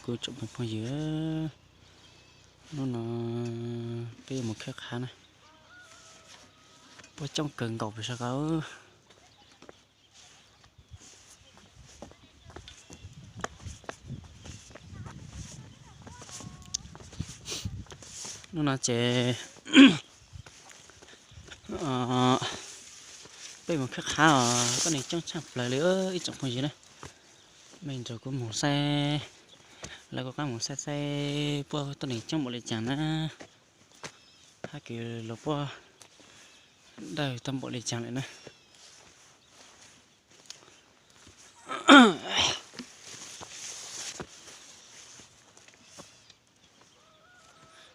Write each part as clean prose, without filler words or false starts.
cứ chụp một phong dứa nó bây giờ một khắc khá này ở trong cần gọc thì sao có nó là trẻ bây một khắc khá cái này trong chập lại nữa ít trong phong dứa này mình rồi có một xe là có một xe qua tôi này trong một lệ chẳng á hai kiểu lốp qua đây tâm bộ lệ chẳng lại này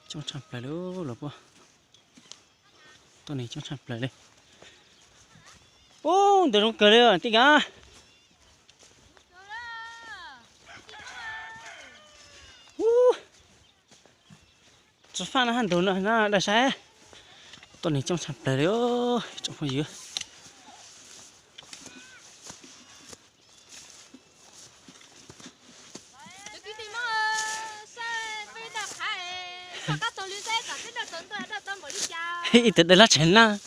trong chập lại nữa lốp qua tôi này trong chập lại đây ô để nó cười lên tí cả cho pha nó hành đồ nữa nó đã sai tuần này trong sạp này đấy trong phòng dưới ít tới đây là chén na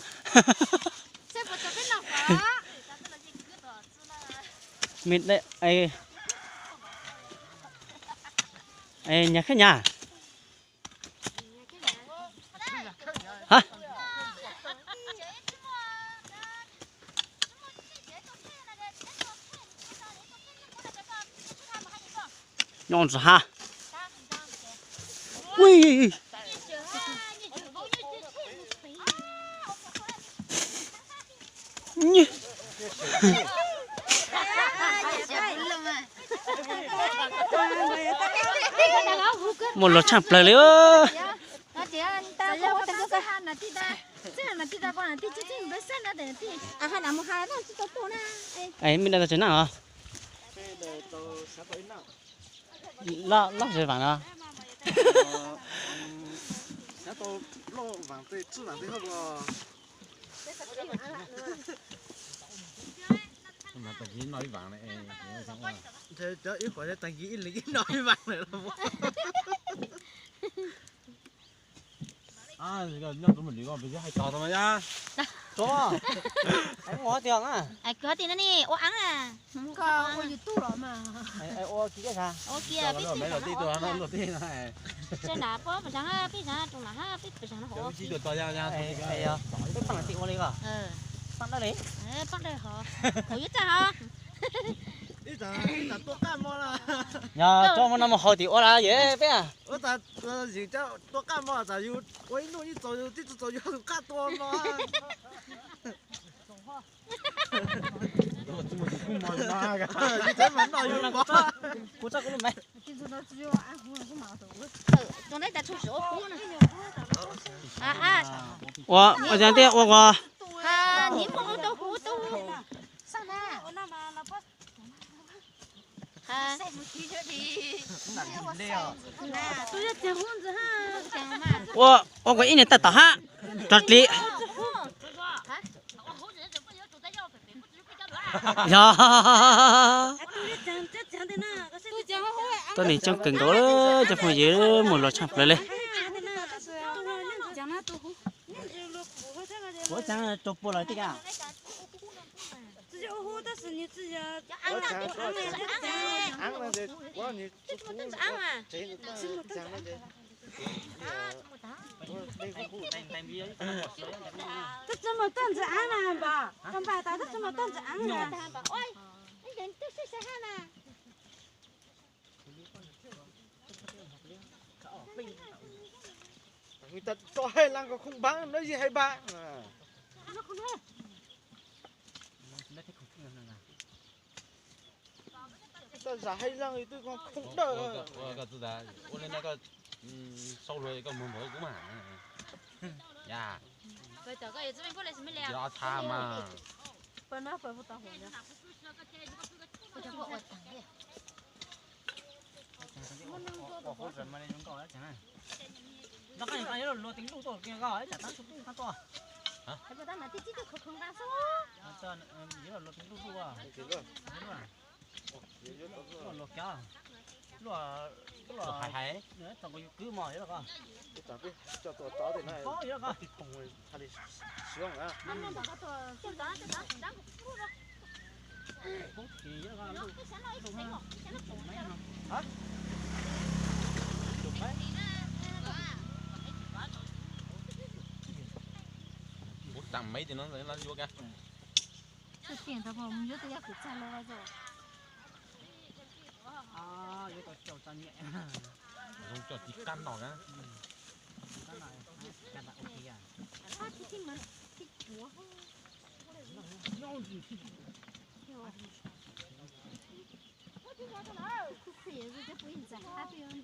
mình đây ai nhà khách nhà hả nhon rồi ha ui nhỉ một lọ chạm lại nữa ấy mình đang chơi nào à lo chơi vàng à mà tao chỉ nói vàng này thế ít khỏi tao chỉ lấy nói vàng này là à 이거 그냥 좀 이거 bây giờ hay trò thôi nhá cho anh ngó tiền à ai có tiền nè ô ăn à không có ô như tu rồi mà anh ô kia sao ô kia biết rồi mấy đầu tiên tôi nó đầu tiên này trên đá bó phải sáng biết sáng trong là biết phải sáng nó hổ chỉ được to ra nha cái bằng tiền ô đi cả bằng đó đấy bắt đây họ thử biết sao ít là tôi cam mò là nhà cho một năm một hồi thì ô là dễ bé à ở ta gì cho tôi cam mò là yêu quay nó như rồi tí rồi yêu cam to mà cũng mòn ra cả như thế mà nói yêu quá cú chắc cũng mày trong đấy ta thu số cũ nè ô ở trên đây ô ô nhím không đâu cũ đâu sao nè ô ô cái này ta tao ha trật lị dạ tôi này trong cần đó cho phong dưới một lọ chạm lại lên bữa sáng chụp bộ lại tí cả ăn là gì quá nhiều ăn à这这么凳子安了吧？干爸爸，这这么凳子安了。ôi anh đến tức sẽ ha nè người ta cho hay lăng có không bán nói gì hay bạn ta giả hay lăng thì tôi còn không đợi cái từ đó ôn lên cái sau rồi cái mồm mới cũng mà ya bây giờ cái gì mình có lấy gì liền ya tha mà本来回不到火的。我就我等的nó cái này nó tính đủ tuổi kia gọi chả tăng chút khá to Thế bây giờ là tí cái không ra số cho nó tính đủ à lột kéo 海海， nữa tao có cứ mỏi đó con 咱别叫多早点来， có gì đó con 同为他的希望啊。 Nó bỏ cái tờ cho đó đó phu đó. cũng thì đó con Nó cái sáng nó ít thấy không? Sáng nó cũng mấy không? Hả? chụp đấy bút tầm mấy thì nó vô kìa. Cái tiền tao bỏ mình nhớ tao cứ trả lo rồi. à vô tao chầu tao nhẹ Dùng cho tí căn đỏ á. cái này cái này ok à À thì mà thì chúa. Cái gì rồi chứ bùi già hát đi ơi.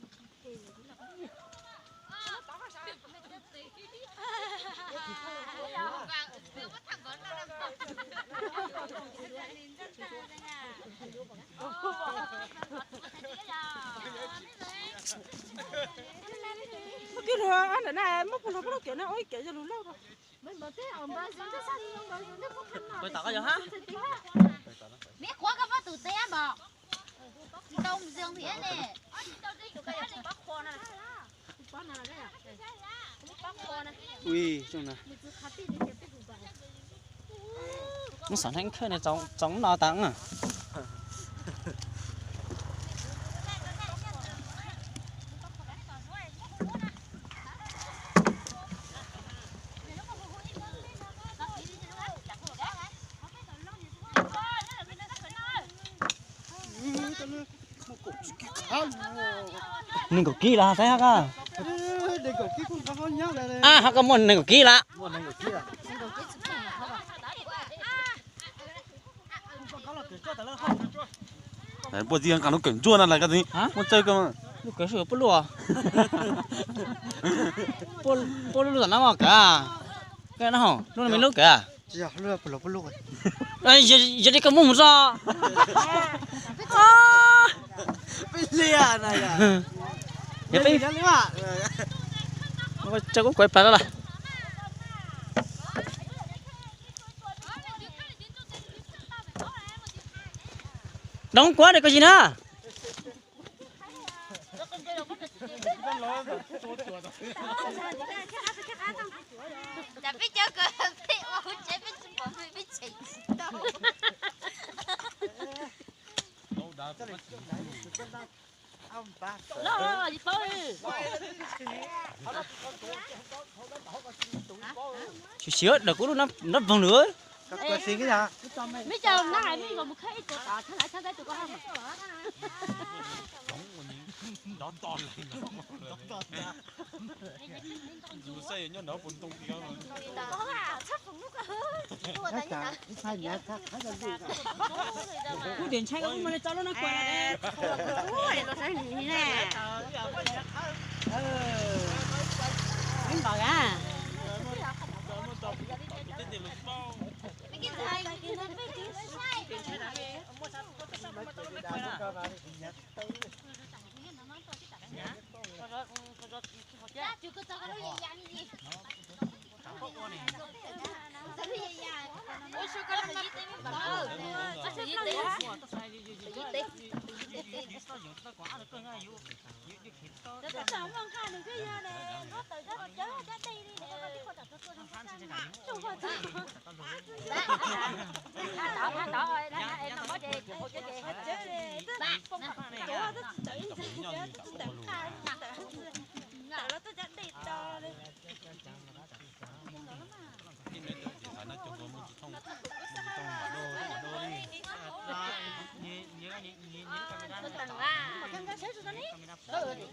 Cái rồi anh này mất một lúc kiểu nó ôi kiểu cho lú lâu rồi. Mình bảo thế ông bà xuống sao đi ông bà xuống nó không khăn nào. tôi tao có giờ hả Biết quá cái bắt từ té bò. Đông dương thế nè. Cái này bắt kho này. Bắt nào đây à? Bắt kho này. ui chung nè Mình cứ khát đi để tiếp tục vào. nó sản thanh khơi này giống nó tăng à nên có kỹ là thấy hả ca để cổ kia cũng có nhau đây. à hả cái món này có kỹ là Một này cổ kia. Đấy, bữa riêng cả nó cảnh chua là cái gì? hả Muốn chơi cơ mà. lúc cái sữa bút lúa bút lúa nó mà cả cái nó hả lúc này mình lúc cả Dạ, lúc rồi. ai giờ đi cầm mông ra Bây giờ này à. giờ Bây phải giờ nữa à. cho cũng quay phải là đóng quá để có gì nữa Chả biết chơi cờ thì ông chả biết chúng bọn tôi biết chỉ. Ông ba. Lo gì bơi. xíu đợt cũng nó vòng nữa Có gì cái gì? Bây giờ này mình còn một cái tụi ta thế này thế tụi con không. Nó to lên. Dù xây nhá nó bún tung thì không. Có à, chắc cũng lúc Hết cả. Hai nhà khác hết là gì cả. cú điện chạy cũng mà cho nó quay lại Ui, nó thấy như nè. Anh bảo à. Chưa có tao nó vậy gì. Ôi sao con nó tới mới bảo. Sao gì tới? Nó sống không khai được cái gì nè. Nó từ đó chớ đi đi để con đi con đặt cho tôi không có. Đó ơi, em nó có gì, cô chứ gì. Ba, không phải. Nó chụp vào một thông bản đồ đi.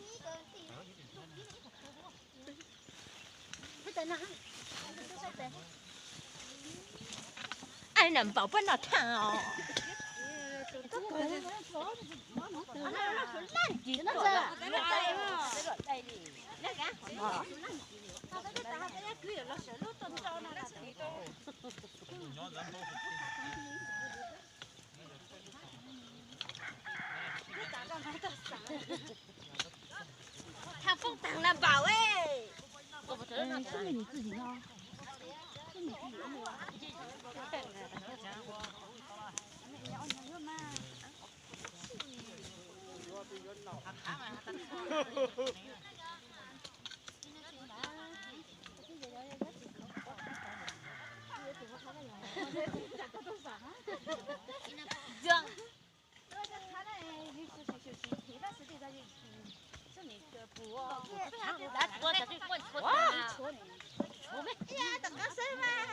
Ai nằm bảo bên nào thằng thằng Phong thằng làm bảo ấy. Cái này tự gì lo. dương đã qua cho cái quân quân bố mẹ ya tao có xem mà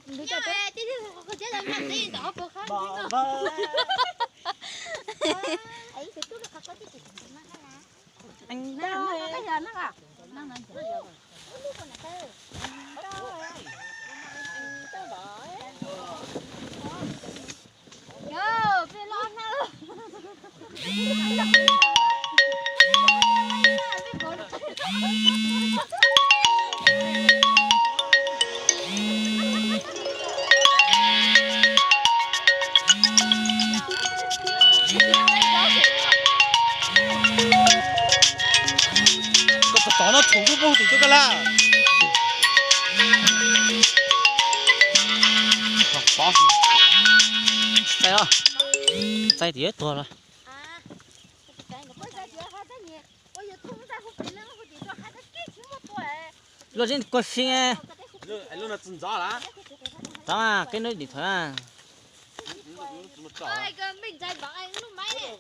đứa cho tôi chứ không chết đâu mà đi đó cô khác Bỏ vơ. ấy thì tôi có cái gì mà anh nó cái giờ nó à nó nói chuyện lúc còn là yo phi lon nữa Tỏ nó thủ vô thì cho cái là bỏ đây đó tay tía to rồi lo trên coi phim ấy anh luôn là chân gió lá tao à cái nơi điện thoại à ơi cơ mình chạy bảo anh lúc máy này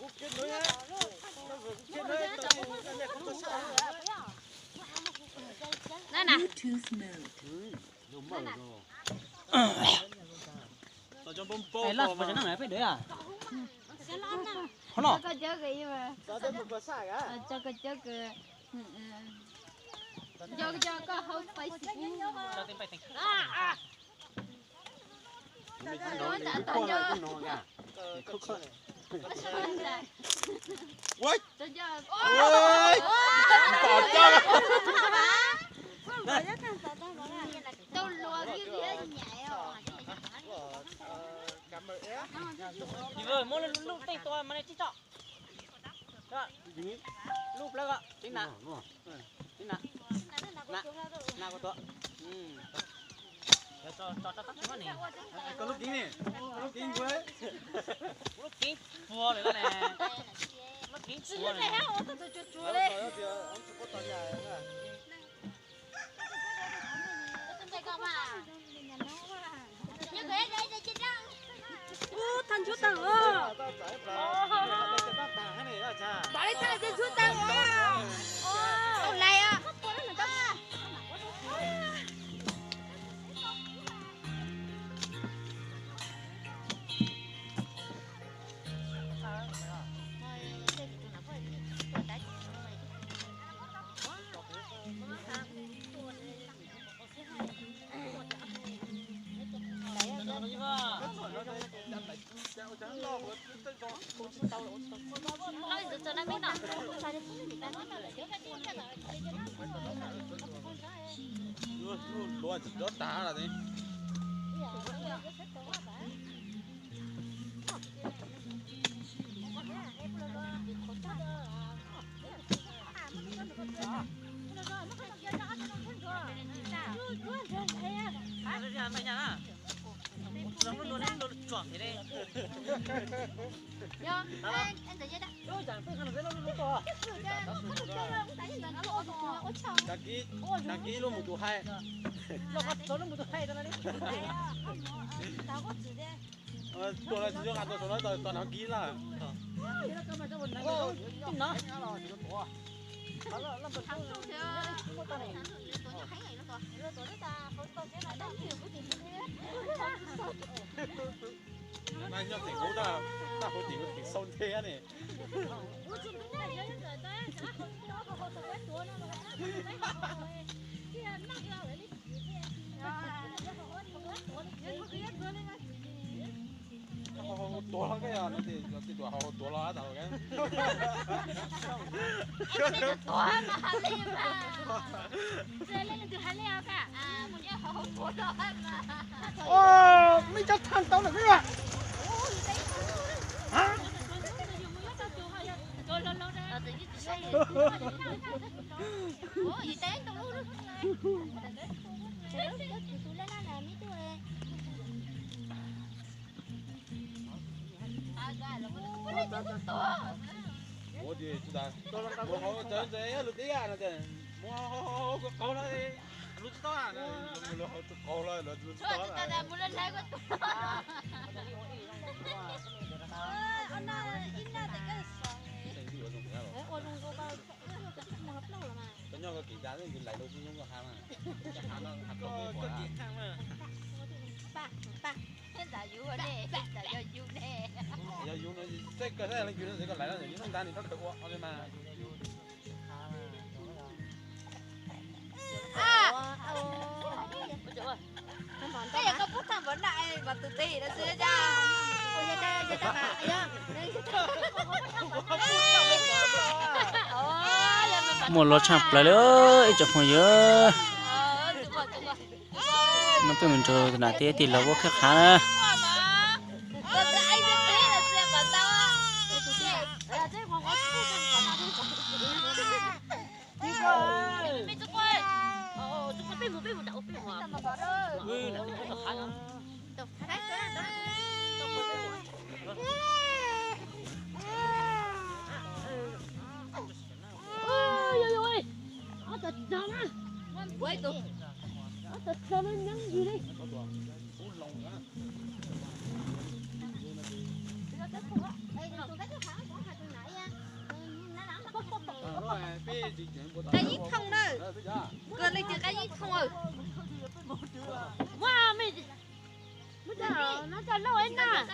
nè nè tao cho bông bông cái lát phải nó này phải đấy à không nó cho cái gì mà tao cho bông sai á cho cái cho có không phải cho tiền phải tiền ôi cho ôi bỏ cho tôi lùa cái gì nhảy gì vậy mỗi lần lúc tay to mà này chỉ chọ lúcแล้วก็chính nè chính nè nè của tôi cho tắt cái này có lúc kính này lúc kính với lúc kính phùa rồi đó nè lúc kính phùa này thành chúa tầng ơ bảo đi sang trên xuống tầng ông này à nói được cho nó biết nào luôn rất đá là thế anh tự nhiên đăng ký luôn một tụ hai tụi này chưa ăn tụi nó toàn đăng ký là này nhá thành phố ta có tiền có tiền sâu thế này 多了个呀，那得多好多了头个。Em này to mà hắn lên mà. Chơi lên từ hắn leo cả. À, một em họ không có đó mà. Mấy cháu thằng tao là cái gì? Hả? Ủa gì té tao luôn. Ủa gì chú ta? Mua họ chơi lụt đi à nó chơi. Mua họ câu nó đi. Lụt to à nó. Lụt câu nó lụt to. Chúng ta đã muốn lên lại con. Cái nhau cái kỳ giá thì lại đâu cũng không có ham à. Ham nó hạt có cái gì ham à. Ba. Giả dụ ở đây. Giả dụ nè. Giả dụ nó cái cái này nó chuyện nó sẽ còn lại nó những thông tin thì nó được quá mà. Bây giờ con bút thằng vấn đại và từ tỷ nó xưa ra. Ôi giờ ta bà. một lọ chạm lại nữa chụp hồi nhớ nó phải mình chờ nãy thế thì là vô khác khá nữa Quay tụi. Thật sao nó nhắn gì đi? Cái gì không đâu. Cười lên chưa cái gì không ơi. Wow, mày giờ nó cho lâu ấy nè.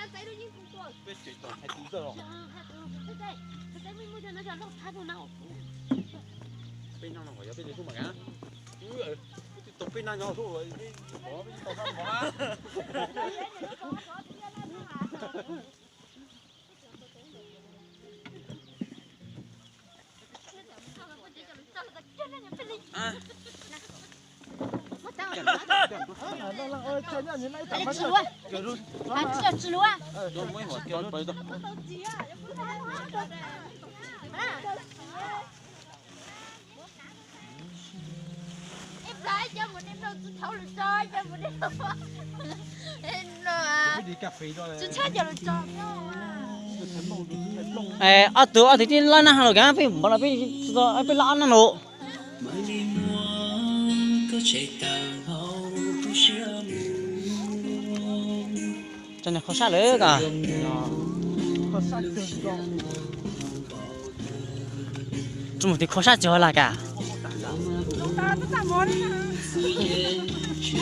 Biết chuyện rồi hay tí giờ rồi. Cái mình mua cho nó cho lâu thay thôi nào. Bên nhau nào phải bên đấy không mà cả. Tụi bên nhau thôi rồi. Bỏ bên tàu không bỏ. À. Ơi, chơi nhá, như nãy Anh tao吃luôn. Anh吃luôn. Rồi mới hỏi kéo tới đâu. Em lái cho một em đâu tôi thấu được cho một em đâu. Em rồi. Đi cà phê rồi. Tôi chắc giờ được cho. à tụi thì đi lên hàng rồi cái phải bảo là phải lăn nó nổ cho nên khó sát nữa cả chúng mình thì khó sát chưa là cả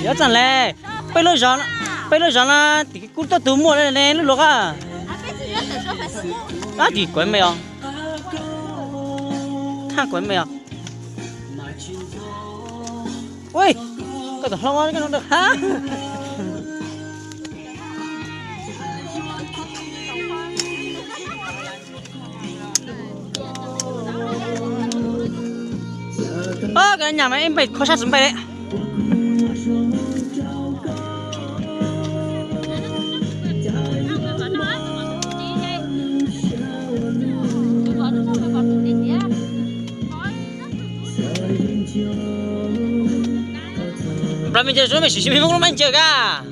nhớ rằng là bây giờ là thì cái cút tao tú mua lên này lúc à đó thì quên mày không tha quên mày không ui cái thằng long cái nó được hả cái nhà mày em phải khó sát sớm bay đấy Rồi mình chơi rồi mình chỉ mình không mình chơi cả.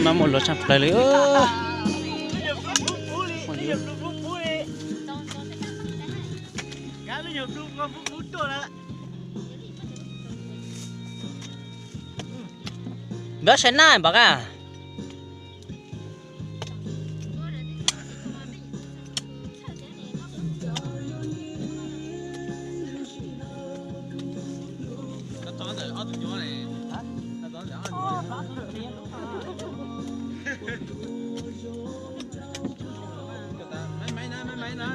Nó một lỗ chặt lại nữa. được đúng không phút rồi đó bé sẽ nai bác à nó tóm rồi ở tụi nhỏ này nó tóm rồi mấy nó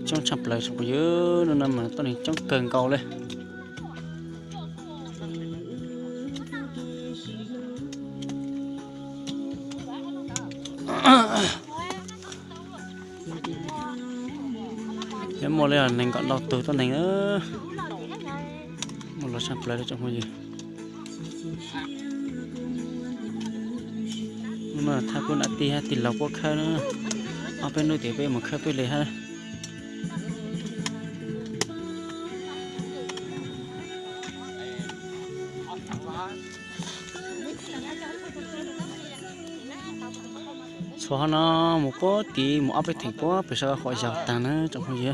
trong chập lại chập dưới nó nằm mà tôi này trong cần cầu lên nếu mua lên là mình còn đọc từ tôi này nữa một lọ chập lại trong cái gì nhưng mà thay con ati hay tiền lọc quá khá nữa ở bên nuôi tiền bên một khá bên này ha số nó một có tí một áp thành có phải sao khỏi giàu tàn nữa trong không gì